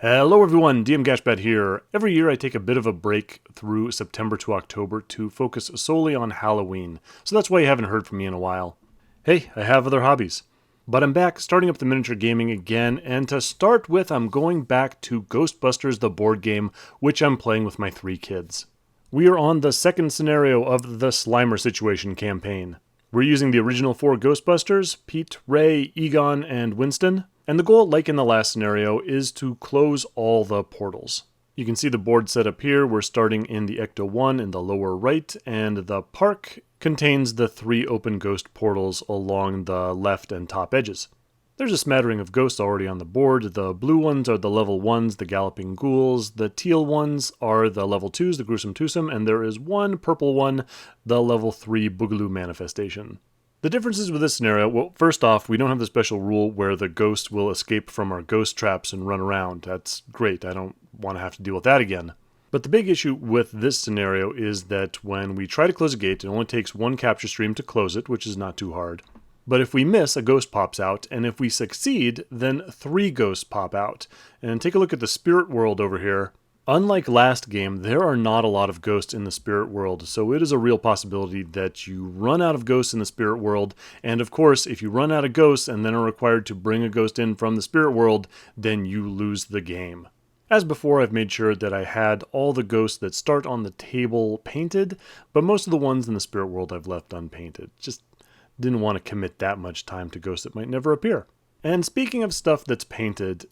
Hello everyone, DM Gashbad here. Every year I take a bit of a break through September to October to focus solely on Halloween, so that's why you haven't heard from me in a while. Hey, I have other hobbies. But I'm back, starting up the miniature gaming again, and to start with, I'm going back to Ghostbusters the board game, which I'm playing with my 3 kids. We are on the second scenario of the Slimer Situation campaign. We're using the original 4 Ghostbusters, Pete, Ray, Egon, and Winston. And the goal, like in the last scenario, is to close all the portals. You can see the board set up here. We're starting in the Ecto-1 in the lower right, and the park contains the 3 open ghost portals along the left and top edges. There's a smattering of ghosts already on the board. The blue ones are the level 1s, the Galloping Ghouls. The teal ones are the level 2s, the Gruesome Twosome, and there is one purple one, the level 3 Boogaloo Manifestation. The differences with this scenario, well, first off, we don't have the special rule where the ghost will escape from our ghost traps and run around. That's great. I don't want to have to deal with that again. But the big issue with this scenario is that when we try to close a gate, it only takes 1 capture stream to close it, which is not too hard. But if we miss, a ghost pops out, and if we succeed, then 3 ghosts pop out. And take a look at the spirit world over here. Unlike last game, there are not a lot of ghosts in the spirit world, so it is a real possibility that you run out of ghosts in the spirit world, and of course, if you run out of ghosts and then are required to bring a ghost in from the spirit world, then you lose the game. As before, I've made sure that I had all the ghosts that start on the table painted, but most of the ones in the spirit world I've left unpainted. Just didn't want to commit that much time to ghosts that might never appear. And speaking of stuff that's painted,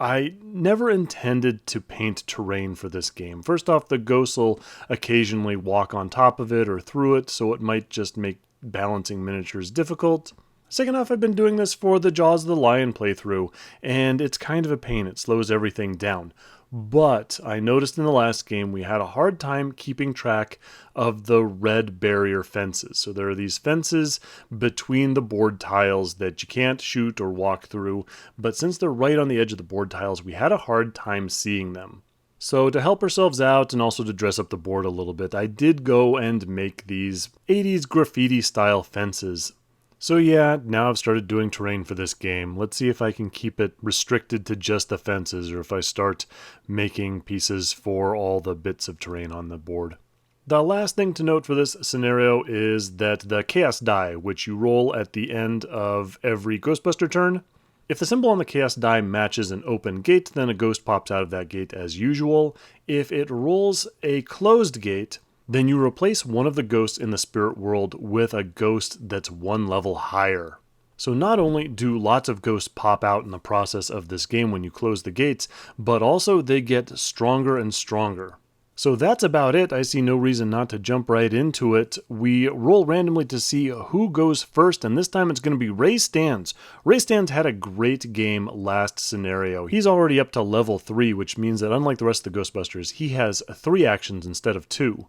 I never intended to paint terrain for this game. First off, the ghosts will occasionally walk on top of it or through it, so it might just make balancing miniatures difficult. Second off, I've been doing this for the Jaws of the Lion playthrough, and it's kind of a pain. It slows everything down. But I noticed in the last game we had a hard time keeping track of the red barrier fences. So there are these fences between the board tiles that you can't shoot or walk through, but since they're right on the edge of the board tiles, we had a hard time seeing them. So to help ourselves out and also to dress up the board a little bit, I did go and make these 80s graffiti style fences. So yeah, now I've started doing terrain for this game. Let's see if I can keep it restricted to just the fences, or if I start making pieces for all the bits of terrain on the board. The last thing to note for this scenario is that the chaos die, which you roll at the end of every Ghostbuster turn, if the symbol on the chaos die matches an open gate, then a ghost pops out of that gate as usual. If it rolls a closed gate, then you replace one of the ghosts in the spirit world with a ghost that's 1 level higher. So not only do lots of ghosts pop out in the process of this game when you close the gates, but also they get stronger and stronger. So that's about it. I see no reason not to jump right into it. We roll randomly to see who goes first, and this time it's going to be Ray Stans. Ray Stans had a great game last scenario. He's already up to level 3, which means that unlike the rest of the Ghostbusters, he has 3 actions instead of 2.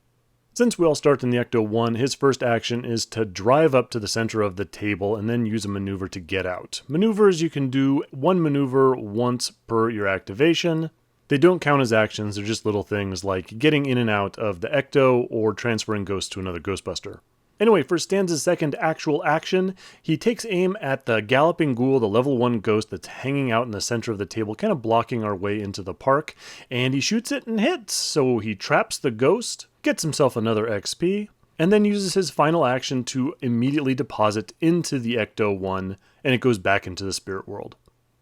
Since we all start in the Ecto-1, his first action is to drive up to the center of the table and then use a maneuver to get out. Maneuvers, you can do 1 maneuver once per your activation. They don't count as actions, they're just little things like getting in and out of the Ecto or transferring ghosts to another Ghostbuster. Anyway, for Stan's second actual action, he takes aim at the Galloping Ghoul, the level 1 ghost that's hanging out in the center of the table, kind of blocking our way into the park, and he shoots it and hits, so he traps the ghost, gets himself another XP, and then uses his final action to immediately deposit into the Ecto-1, and it goes back into the spirit world.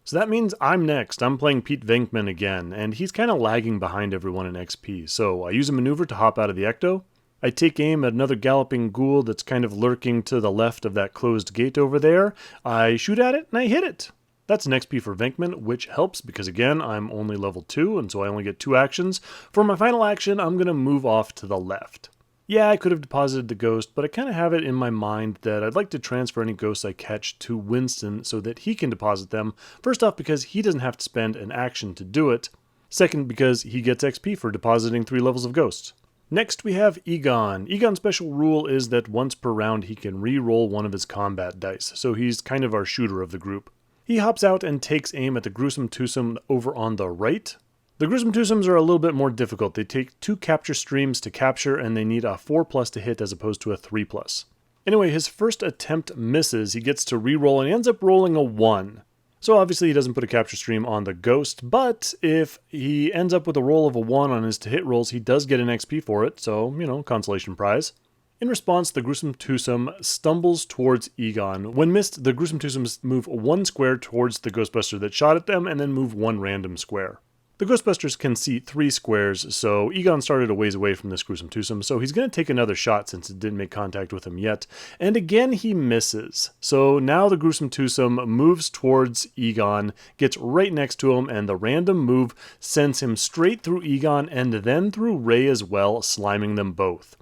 So that means I'm next. I'm playing Pete Venkman again, and he's kind of lagging behind everyone in XP, so I use a maneuver to hop out of the Ecto. I take aim at another Galloping Ghoul that's kind of lurking to the left of that closed gate over there. I shoot at it, and I hit it. That's an XP for Venkman, which helps because, again, I'm only level 2, and so I only get 2 actions. For my final action, I'm going to move off to the left. Yeah, I could have deposited the ghost, but I kind of have it in my mind that I'd like to transfer any ghosts I catch to Winston so that he can deposit them. First off, because he doesn't have to spend an action to do it. Second, because he gets XP for depositing 3 levels of ghosts. Next we have Egon. Egon's special rule is that once per round he can re-roll one of his combat dice, so he's kind of our shooter of the group. He hops out and takes aim at the Gruesome Twosome over on the right. The Gruesome Twosomes are a little bit more difficult. They take 2 capture streams to capture, and they need a 4+ to hit as opposed to a 3+. Anyway, his first attempt misses. He gets to re-roll, and he ends up rolling a 1. So obviously he doesn't put a capture stream on the ghost, but if he ends up with a roll of a 1 on his to hit rolls, he does get an XP for it, so, consolation prize. In response, the gruesome twosome stumbles towards Egon. When missed, the gruesome twosomes move 1 square towards the Ghostbuster that shot at them and then move 1 random square. The Ghostbusters can see 3 squares, so Egon started a ways away from this gruesome twosome, so he's going to take another shot since it didn't make contact with him yet. And again, he misses. So now the gruesome twosome moves towards Egon, gets right next to him, and the random move sends him straight through Egon and then through Ray as well, sliming them both.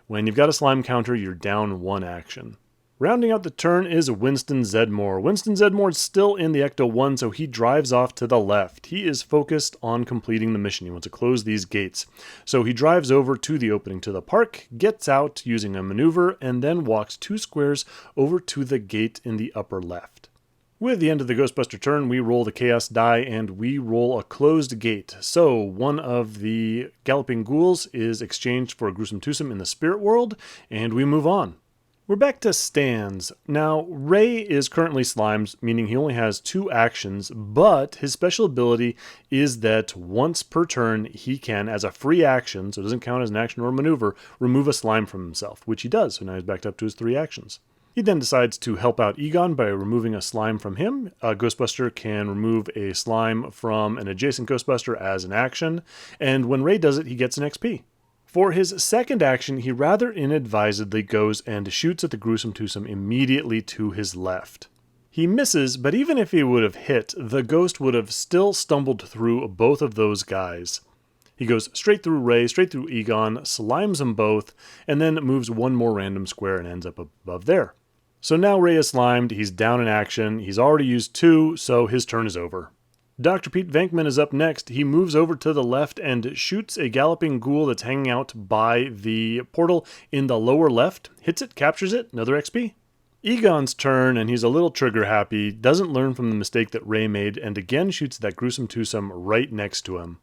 When you've got a slime counter, you're down 1 action. Rounding out the turn is Winston Zedmore. Winston Zedmore is still in the Ecto-1, so he drives off to the left. He is focused on completing the mission. He wants to close these gates. So he drives over to the opening to the park, gets out using a maneuver, and then walks 2 squares over to the gate in the upper left. With the end of the Ghostbuster turn, we roll the Chaos die and we roll a closed gate. So one of the Galloping Ghouls is exchanged for a gruesome twosome in the spirit world, and we move on. We're back to stands. Now, Ray is currently slimed, meaning he only has 2 actions, but his special ability is that once per turn, he can, as a free action, so it doesn't count as an action or a maneuver, remove a slime from himself, which he does, so now he's backed up to his 3 actions. He then decides to help out Egon by removing a slime from him. A Ghostbuster can remove a slime from an adjacent Ghostbuster as an action, and when Ray does it, he gets an XP. For his second action, he rather inadvisedly goes and shoots at the gruesome twosome immediately to his left. He misses, but even if he would have hit, the ghost would have still stumbled through both of those guys. He goes straight through Ray, straight through Egon, slimes them both, and then moves 1 more random square and ends up above there. So now Ray is slimed, he's down in action, he's already used 2, so his turn is over. Dr. Pete Venkman is up next. He moves over to the left and shoots a Galloping Ghoul that's hanging out by the portal in the lower left, hits it, captures it, another XP. Egon's turn, and he's a little trigger happy, doesn't learn from the mistake that Ray made, and again shoots that gruesome twosome right next to him.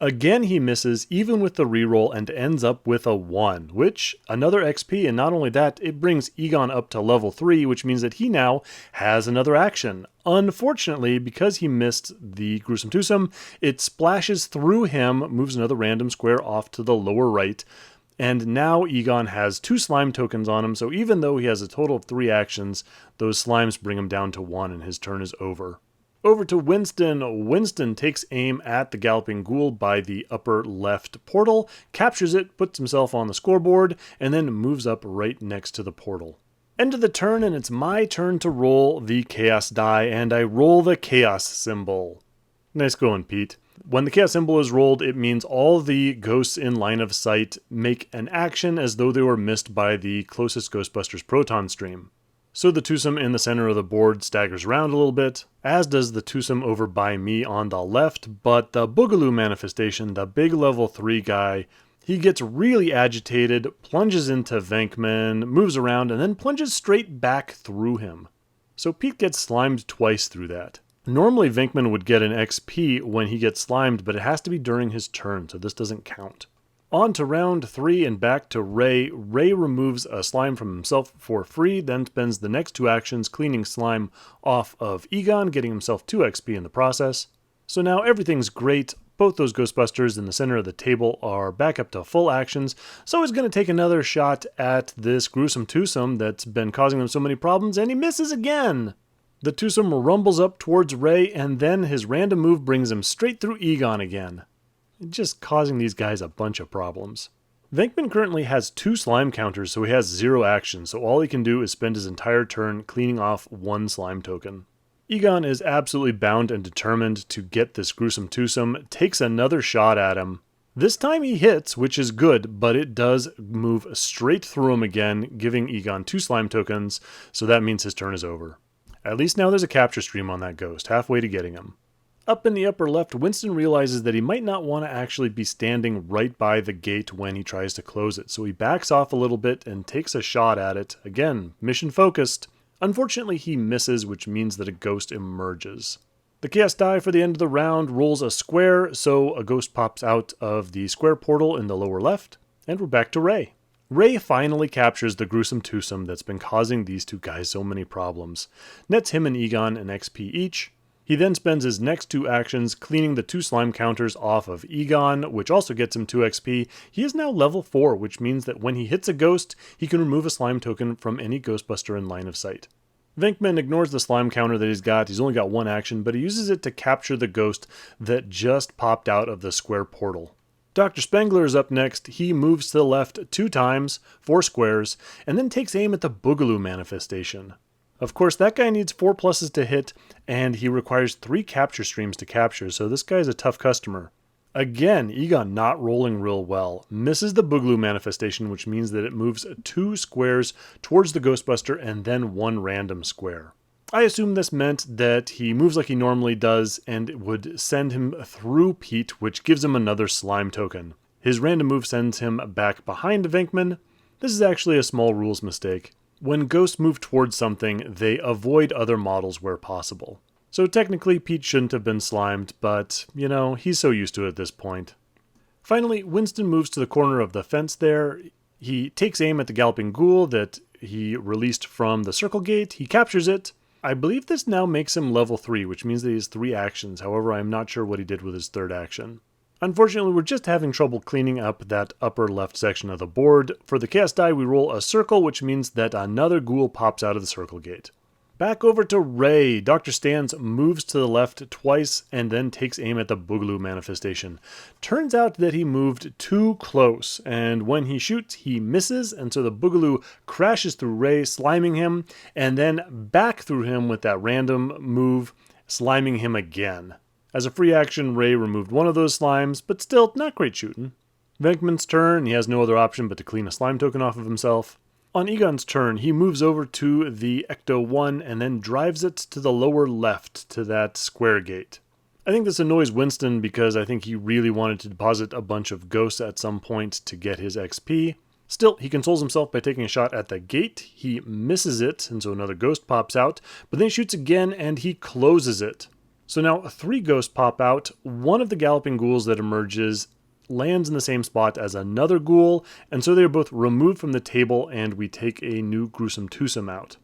Again he misses, even with the reroll, and ends up with a 1, which, another XP, and not only that, it brings Egon up to level 3, which means that he now has another action. Unfortunately, because he missed the gruesome twosome, it splashes through him, moves another random square off to the lower right, and now Egon has 2 slime tokens on him, so even though he has a total of 3 actions, those slimes bring him down to 1, and his turn is over. Over to Winston. Winston takes aim at the Galloping Ghoul by the upper left portal, captures it, puts himself on the scoreboard, and then moves up right next to the portal. End of the turn, and it's my turn to roll the Chaos die, and I roll the Chaos symbol. Nice going, Pete. When the Chaos symbol is rolled, it means all the ghosts in line of sight make an action as though they were missed by the closest Ghostbusters proton stream. So the twosome in the center of the board staggers around a little bit, as does the twosome over by me on the left, but the Boogaloo manifestation, the big level 3 guy, he gets really agitated, plunges into Venkman, moves around, and then plunges straight back through him. So Pete gets slimed twice through that. Normally Venkman would get an XP when he gets slimed, but it has to be during his turn, so this doesn't count. On to round 3 and back to Ray. Ray removes a slime from himself for free, then spends the next 2 actions cleaning slime off of Egon, getting himself 2 XP in the process. So now everything's great. Both those Ghostbusters in the center of the table are back up to full actions, so he's going to take another shot at this gruesome twosome that's been causing them so many problems, and he misses again! The twosome rumbles up towards Ray, and then his random move brings him straight through Egon again. Just causing these guys a bunch of problems. Venkman currently has 2 slime counters, so he has 0 actions, so all he can do is spend his entire turn cleaning off 1 slime token. Egon is absolutely bound and determined to get this gruesome twosome, takes another shot at him. This time he hits, which is good, but it does move straight through him again, giving Egon 2 slime tokens, so that means his turn is over. At least now there's a capture stream on that ghost, halfway to getting him. Up in the upper left, Winston realizes that he might not want to actually be standing right by the gate when he tries to close it, so he backs off a little bit and takes a shot at it. Again, mission focused. Unfortunately, he misses, which means that a ghost emerges. The Chaos die for the end of the round rolls a square, so a ghost pops out of the square portal in the lower left, and we're back to Ray. Ray finally captures the gruesome twosome that's been causing these 2 guys so many problems. Nets him and Egon an XP each. He then spends his next 2 actions cleaning the 2 slime counters off of Egon, which also gets him 2 XP. He is now level 4, which means that when he hits a ghost, he can remove a slime token from any Ghostbuster in line of sight. Venkman ignores the slime counter that he's got. He's only got 1 action, but he uses it to capture the ghost that just popped out of the square portal. Dr. Spengler is up next. He moves to the left 2 times, 4 squares, and then takes aim at the Boogaloo manifestation. Of course, that guy needs 4 pluses to hit, and he requires 3 capture streams to capture, so this guy's a tough customer. Again, Egon not rolling real well. Misses the Boogaloo manifestation, which means that it moves 2 squares towards the Ghostbuster and then 1 random square. I assume this meant that he moves like he normally does and it would send him through Pete, which gives him another slime token. His random move sends him back behind Venkman. This is actually a small rules mistake. When ghosts move towards something, they avoid other models where possible. So technically, Pete shouldn't have been slimed, but, he's so used to it at this point. Finally, Winston moves to the corner of the fence there. He takes aim at the Galloping Ghoul that he released from the circle gate. He captures it. I believe this now makes him level 3, which means that he has 3 actions. However, I'm not sure what he did with his 3rd action. Unfortunately, we're just having trouble cleaning up that upper left section of the board. For the chaos die, we roll a circle, which means that another ghoul pops out of the circle gate. Back over to Ray. Dr. Stans moves to the left twice and then takes aim at the Boogaloo manifestation. Turns out that he moved too close, and when he shoots, he misses, and so the Boogaloo crashes through Ray, sliming him, and then back through him with that random move, sliming him again. As a free action, Ray removed 1 of those slimes, but still not great shooting. Venkman's turn, he has no other option but to clean a slime token off of himself. On Egon's turn, he moves over to the Ecto-1 and then drives it to the lower left to that square gate. I think this annoys Winston because I think he really wanted to deposit a bunch of ghosts at some point to get his XP. Still, he consoles himself by taking a shot at the gate. He misses it, and so another ghost pops out, but then he shoots again and he closes it. So now 3 ghosts pop out. 1 of the Galloping Ghouls that emerges lands in the same spot as another ghoul, and so they are both removed from the table and we take a new gruesome twosome out.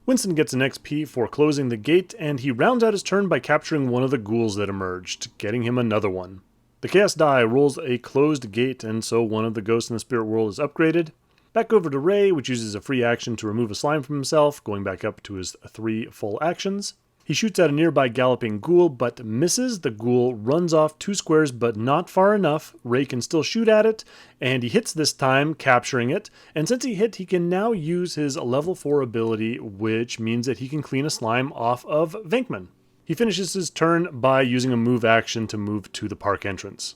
Winston gets an XP for closing the gate, and he rounds out his turn by capturing 1 of the ghouls that emerged, getting him another one. The chaos die rolls a closed gate, and so 1 of the ghosts in the spirit world is upgraded. Back over to Ray, which uses a free action to remove a slime from himself, going back up to his 3 full actions. He shoots at a nearby Galloping Ghoul, but misses. The ghoul runs off 2 squares, but not far enough. Ray can still shoot at it, and he hits this time, capturing it. And since he hit, he can now use his level 4 ability, which means that he can clean a slime off of Venkman. He finishes his turn by using a move action to move to the park entrance.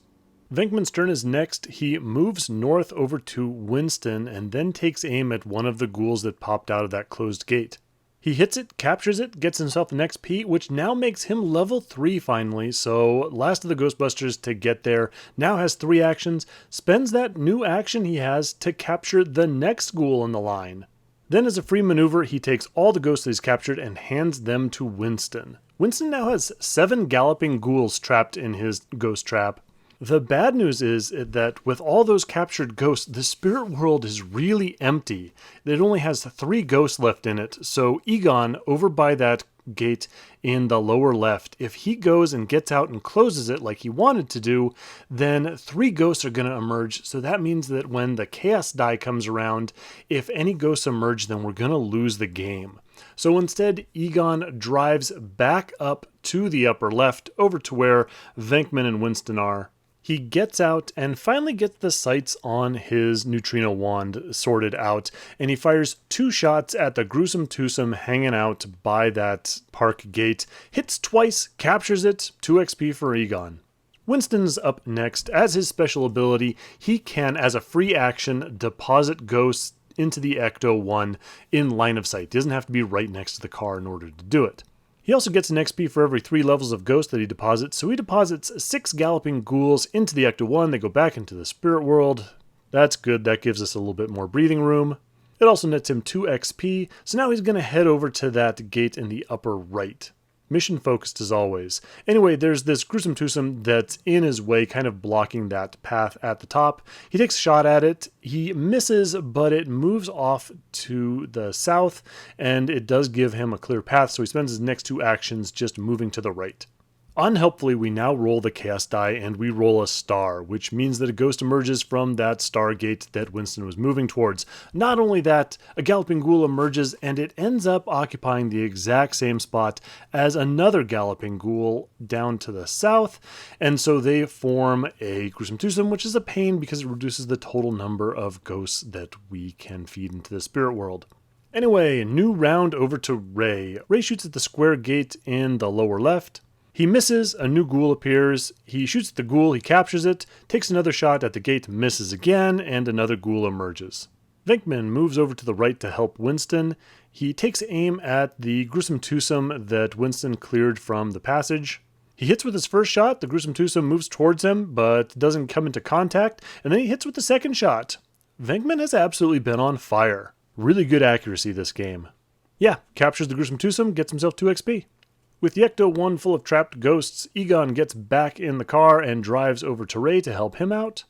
Venkman's turn is next. He moves north over to Winston, and then takes aim at 1 of the ghouls that popped out of that closed gate. He hits it, captures it, gets himself an XP, which now makes him level 3 finally, so last of the Ghostbusters to get there, now has 3 actions, spends that new action he has to capture the next ghoul in the line. Then as a free maneuver, he takes all the ghosts that he's captured and hands them to Winston. Winston now has 7 Galloping Ghouls trapped in his ghost trap. The bad news is that with all those captured ghosts, the spirit world is really empty. It only has 3 ghosts left in it, so Egon, over by that gate in the lower left, if he goes and gets out and closes it like he wanted to do, then 3 ghosts are going to emerge, so that means that when the chaos die comes around, if any ghosts emerge, then we're going to lose the game. So instead, Egon drives back up to the upper left, over to where Venkman and Winston are. He gets out and finally gets the sights on his neutrino wand sorted out, and he fires 2 shots at the gruesome twosome hanging out by that park gate, hits twice, captures it, 2 XP for Egon. Winston's up next. As his special ability, he can, as a free action, deposit ghosts into the Ecto-1 in line of sight. He doesn't have to be right next to the car in order to do it. He also gets an XP for every 3 levels of ghost that he deposits, so he deposits 6 Galloping Ghouls into the Ecto-1. They go back into the spirit world. That's good, that gives us a little bit more breathing room. It also nets him 2 XP, so now he's going to head over to that gate in the upper right. Mission focused as always. Anyway, there's this gruesome twosome that's in his way, kind of blocking that path at the top. He takes a shot at it. He misses, but it moves off to the south, and it does give him a clear path, so he spends his next 2 actions just moving to the right. Unhelpfully, we now roll the chaos die and we roll a star, which means that a ghost emerges from that star gate that Winston was moving towards. Not only that, a galloping ghoul emerges and it ends up occupying the exact same spot as another galloping ghoul down to the south, and so they form a gruesome twosome, which is a pain because it reduces the total number of ghosts that we can feed into the spirit world. Anyway, new round over to Ray. Ray shoots at the square gate in the lower left. He misses, a new ghoul appears, he shoots at the ghoul, he captures it, takes another shot at the gate, misses again, and another ghoul emerges. Venkman moves over to the right to help Winston. He takes aim at the gruesome twosome that Winston cleared from the passage. He hits with his first shot, the gruesome twosome moves towards him, but doesn't come into contact, and then he hits with the second shot. Venkman has absolutely been on fire. Really good accuracy this game. Yeah, captures the gruesome twosome, gets himself 2 XP. With the Ecto-1 full of trapped ghosts, Egon gets back in the car and drives over to Ray to help him out.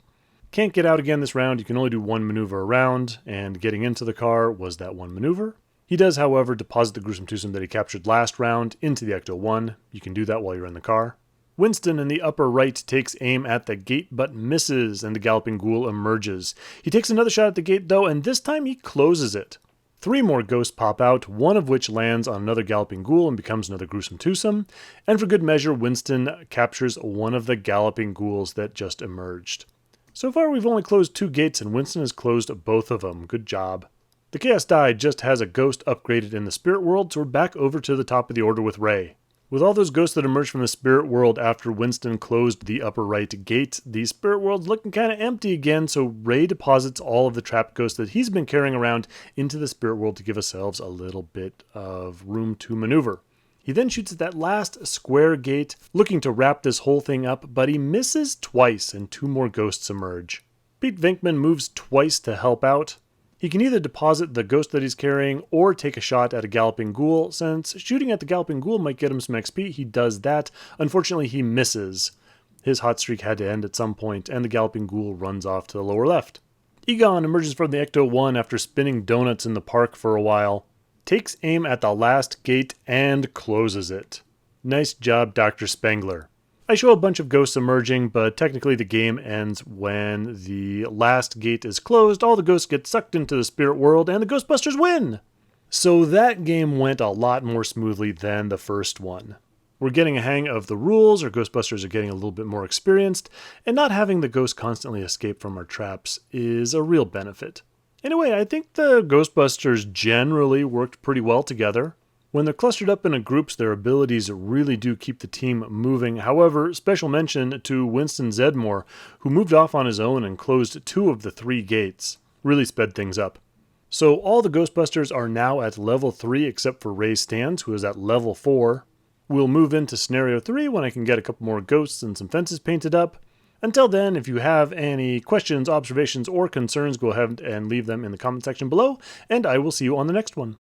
Can't get out again this round, you can only do 1 maneuver around, and getting into the car was that 1 maneuver. He does, however, deposit the gruesome twosome that he captured last round into the Ecto-1. You can do that while you're in the car. Winston in the upper right takes aim at the gate but misses, and the galloping ghoul emerges. He takes another shot at the gate though, and this time he closes it. 3 more ghosts pop out, one of which lands on another galloping ghoul and becomes another gruesome twosome. And for good measure, Winston captures one of the galloping ghouls that just emerged. So far we've only closed 2 gates and Winston has closed both of them. Good job. The Chaos Die just has a ghost upgraded in the spirit world, so we're back over to the top of the order with Ray. With all those ghosts that emerged from the spirit world after Winston closed the upper right gate, the spirit world's looking kind of empty again, so Ray deposits all of the trapped ghosts that he's been carrying around into the spirit world to give ourselves a little bit of room to maneuver. He then shoots at that last square gate, looking to wrap this whole thing up, but he misses twice and 2 more ghosts emerge. Pete Venkman moves twice to help out. He can either deposit the ghost that he's carrying or take a shot at a galloping ghoul. Since shooting at the galloping ghoul might get him some XP, he does that. Unfortunately, he misses. His hot streak had to end at some point, and the galloping ghoul runs off to the lower left. Egon emerges from the Ecto-1 after spinning donuts in the park for a while, takes aim at the last gate, and closes it. Nice job, Dr. Spengler. I show a bunch of ghosts emerging, but technically the game ends when the last gate is closed, all the ghosts get sucked into the spirit world, and the Ghostbusters win! So that game went a lot more smoothly than the first one. We're getting a hang of the rules, our Ghostbusters are getting a little bit more experienced, and not having the ghosts constantly escape from our traps is a real benefit. Anyway, I think the Ghostbusters generally worked pretty well together. When they're clustered up into groups, their abilities really do keep the team moving. However, special mention to Winston Zedmore, who moved off on his own and closed 2 of the 3 gates. Really sped things up. So all the Ghostbusters are now at level 3 except for Ray Stans, who is at level 4. We'll move into scenario 3 when I can get a couple more ghosts and some fences painted up. Until then, if you have any questions, observations, or concerns, go ahead and leave them in the comment section below, and I will see you on the next one.